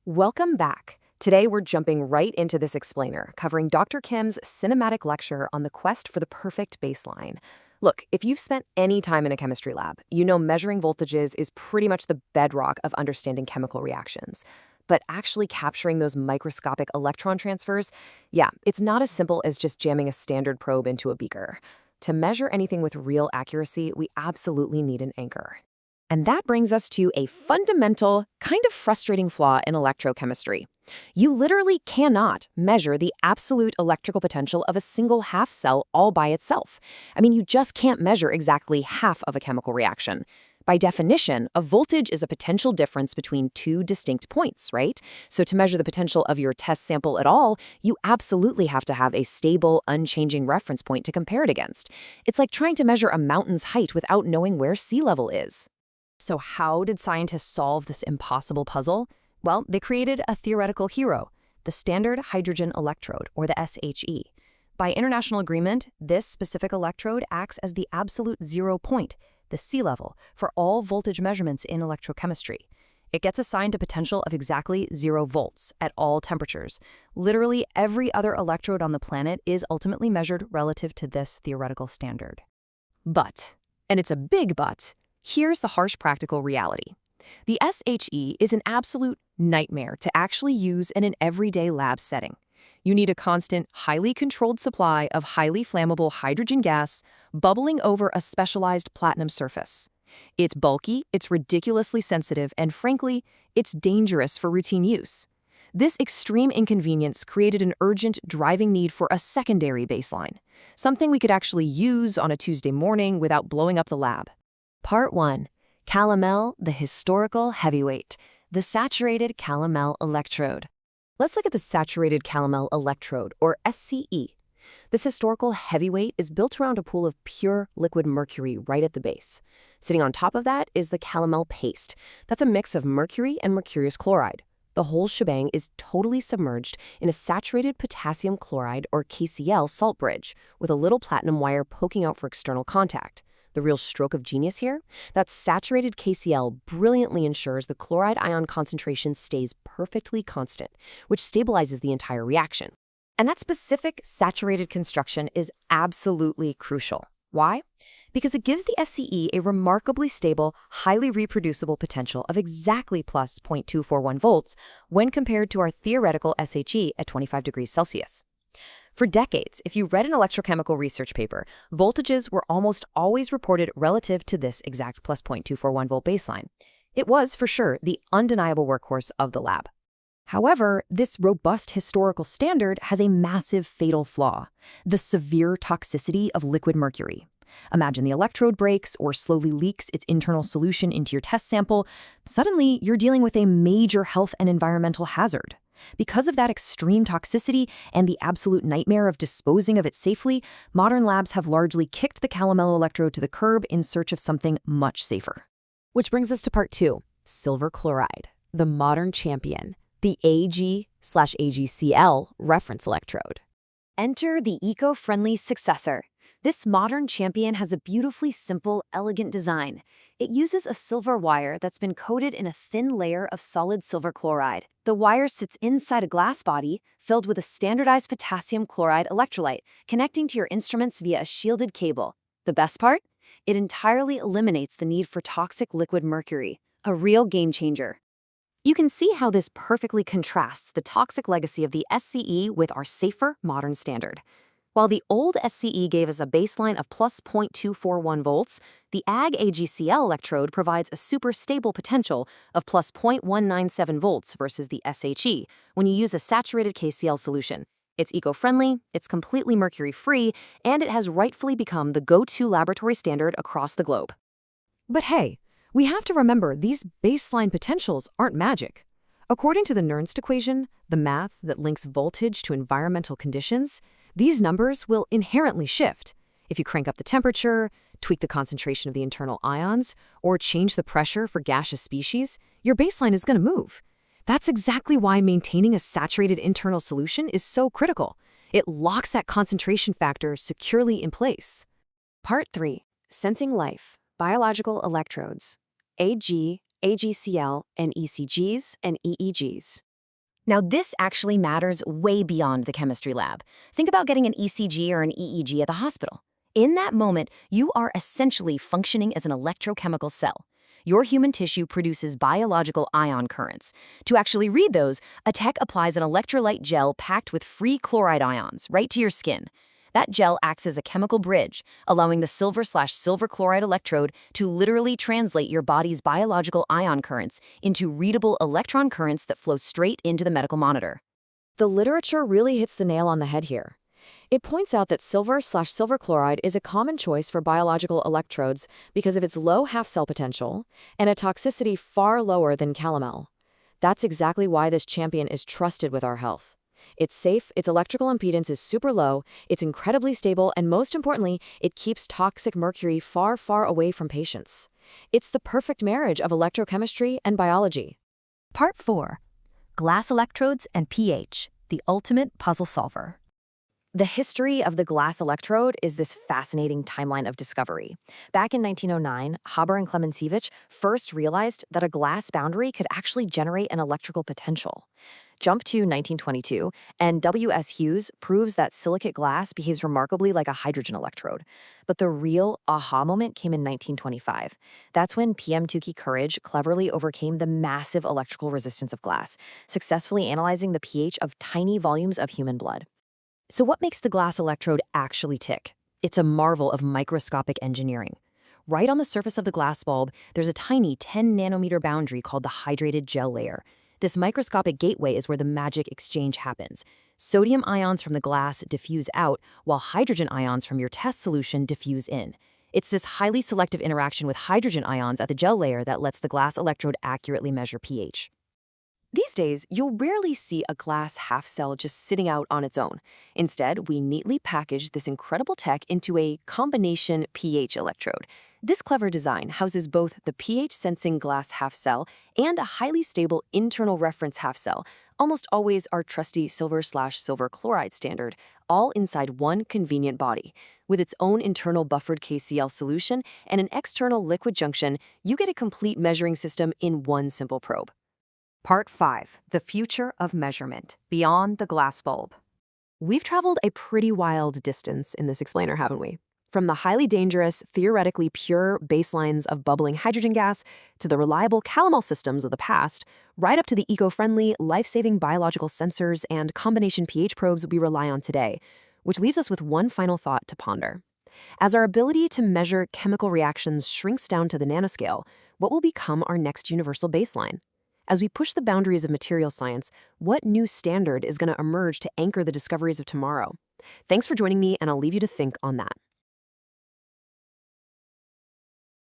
Welcome back. Today we're jumping right into this explainer, covering Dr. Kim's cinematic lecture on the quest for the perfect baseline. Look, if you've spent any time in a chemistry lab, you know measuring voltages is pretty much the bedrock of understanding chemical reactions. But actually capturing those microscopic electron transfers, yeah, it's not as simple as just jamming a standard probe into a beaker. To measure anything with real accuracy, we absolutely need an anchor. And that brings us to a fundamental, kind of frustrating flaw in electrochemistry. You literally cannot measure the absolute electrical potential of a single half cell all by itself. I mean, you just can't measure exactly half of a chemical reaction. By definition, a voltage is a potential difference between two distinct points, right? So to measure the potential of your test sample at all, you absolutely have to have a stable, unchanging reference point to compare it against. It's like trying to measure a mountain's height without knowing where sea level is. So how did scientists solve this impossible puzzle? Well, they created a theoretical hero, the Standard Hydrogen Electrode, or the SHE. By international agreement, this specific electrode acts as the absolute zero point, the sea level, for all voltage measurements in electrochemistry. It gets assigned a potential of exactly 0 volts at all temperatures. Literally every other electrode on the planet is ultimately measured relative to this theoretical standard. But, and it's a big but, here's the harsh practical reality. The SHE is an absolute nightmare to actually use in an everyday lab setting. You need a constant, highly controlled supply of highly flammable hydrogen gas bubbling over a specialized platinum surface. It's bulky, it's ridiculously sensitive, and frankly, it's dangerous for routine use. This extreme inconvenience created an urgent, driving need for a secondary baseline, something we could actually use on a Tuesday morning without blowing up the lab. Part 1. Calomel, the historical heavyweight, the saturated Calomel electrode. Let's look at the saturated Calomel electrode, or SCE. This historical heavyweight is built around a pool of pure liquid mercury right at the base. Sitting on top of that is the Calomel paste. That's a mix of mercury and mercurious chloride. The whole shebang is totally submerged in a saturated potassium chloride, or KCl, salt bridge, with a little platinum wire poking out for external contact. The real stroke of genius here? That saturated KCl brilliantly ensures the chloride ion concentration stays perfectly constant, which stabilizes the entire reaction. And that specific saturated construction is absolutely crucial. Why? Because it gives the SCE a remarkably stable, highly reproducible potential of exactly plus 0.241 volts when compared to our theoretical SHE at 25 degrees Celsius. For decades, if you read an electrochemical research paper, voltages were almost always reported relative to this exact plus 0.241 volt baseline. It was, for sure, the undeniable workhorse of the lab. However, this robust historical standard has a massive fatal flaw: the severe toxicity of liquid mercury. Imagine the electrode breaks or slowly leaks its internal solution into your test sample. Suddenly, you're dealing with a major health and environmental hazard. Because of that extreme toxicity and the absolute nightmare of disposing of it safely, modern labs have largely kicked the Calomel electrode to the curb in search of something much safer. Which brings us to part 2, silver chloride, the modern champion, the Ag/AgCl reference electrode. Enter the eco-friendly successor. This modern champion has a beautifully simple, elegant design. It uses a silver wire that's been coated in a thin layer of solid silver chloride. The wire sits inside a glass body filled with a standardized potassium chloride electrolyte, connecting to your instruments via a shielded cable. The best part? It entirely eliminates the need for toxic liquid mercury, a real game changer. You can see how this perfectly contrasts the toxic legacy of the SCE with our safer, modern standard. While the old SCE gave us a baseline of plus 0.241 volts, the AgCl electrode provides a super stable potential of plus 0.197 volts versus the SHE when you use a saturated KCl solution. It's eco-friendly, it's completely mercury-free, and it has rightfully become the go-to laboratory standard across the globe. But hey, we have to remember these baseline potentials aren't magic. According to the Nernst equation, the math that links voltage to environmental conditions, these numbers will inherently shift. If you crank up the temperature, tweak the concentration of the internal ions, or change the pressure for gaseous species, your baseline is going to move. That's exactly why maintaining a saturated internal solution is so critical. It locks that concentration factor securely in place. Part 3. Sensing life, biological electrodes, AgCl, and ECGs and EEGs. Now, this actually matters way beyond the chemistry lab. Think about getting an ECG or an EEG at the hospital. In that moment, you are essentially functioning as an electrochemical cell. Your human tissue produces biological ion currents. To actually read those, a tech applies an electrolyte gel packed with free chloride ions right to your skin. That gel acts as a chemical bridge, allowing the silver/silver chloride electrode to literally translate your body's biological ion currents into readable electron currents that flow straight into the medical monitor. The literature really hits the nail on the head here. It points out that silver/silver chloride is a common choice for biological electrodes because of its low half-cell potential and a toxicity far lower than calomel. That's exactly why this champion is trusted with our health. It's safe, its electrical impedance is super low, it's incredibly stable, and most importantly, it keeps toxic mercury far, far away from patients. It's the perfect marriage of electrochemistry and biology. Part 4. Glass Electrodes and pH, the ultimate puzzle solver. The history of the glass electrode is this fascinating timeline of discovery. Back in 1909, Haber and Klemensevich first realized that a glass boundary could actually generate an electrical potential. Jump to 1922, and W.S. Hughes proves that silicate glass behaves remarkably like a hydrogen electrode. But the real aha moment came in 1925. That's when PM Tukey Courage cleverly overcame the massive electrical resistance of glass, successfully analyzing the pH of tiny volumes of human blood. So what makes the glass electrode actually tick? It's a marvel of microscopic engineering. Right on the surface of the glass bulb, there's a tiny 10-nanometer boundary called the hydrated gel layer. This microscopic gateway is where the magic exchange happens. Sodium ions from the glass diffuse out, while hydrogen ions from your test solution diffuse in. It's this highly selective interaction with hydrogen ions at the gel layer that lets the glass electrode accurately measure pH. These days, you'll rarely see a glass half-cell just sitting out on its own. Instead, we neatly package this incredible tech into a combination pH electrode. This clever design houses both the pH-sensing glass half-cell and a highly stable internal reference half-cell, almost always our trusty silver/silver chloride standard, all inside one convenient body. With its own internal buffered KCl solution and an external liquid junction, you get a complete measuring system in one simple probe. Part 5. The future of measurement, beyond the glass bulb. We've traveled a pretty wild distance in this explainer, haven't we? From the highly dangerous, theoretically pure baselines of bubbling hydrogen gas to the reliable Calomel systems of the past, right up to the eco-friendly, life-saving biological sensors and combination pH probes we rely on today, which leaves us with one final thought to ponder. As our ability to measure chemical reactions shrinks down to the nanoscale, what will become our next universal baseline? As we push the boundaries of material science, what new standard is going to emerge to anchor the discoveries of tomorrow? Thanks for joining me, and I'll leave you to think on that.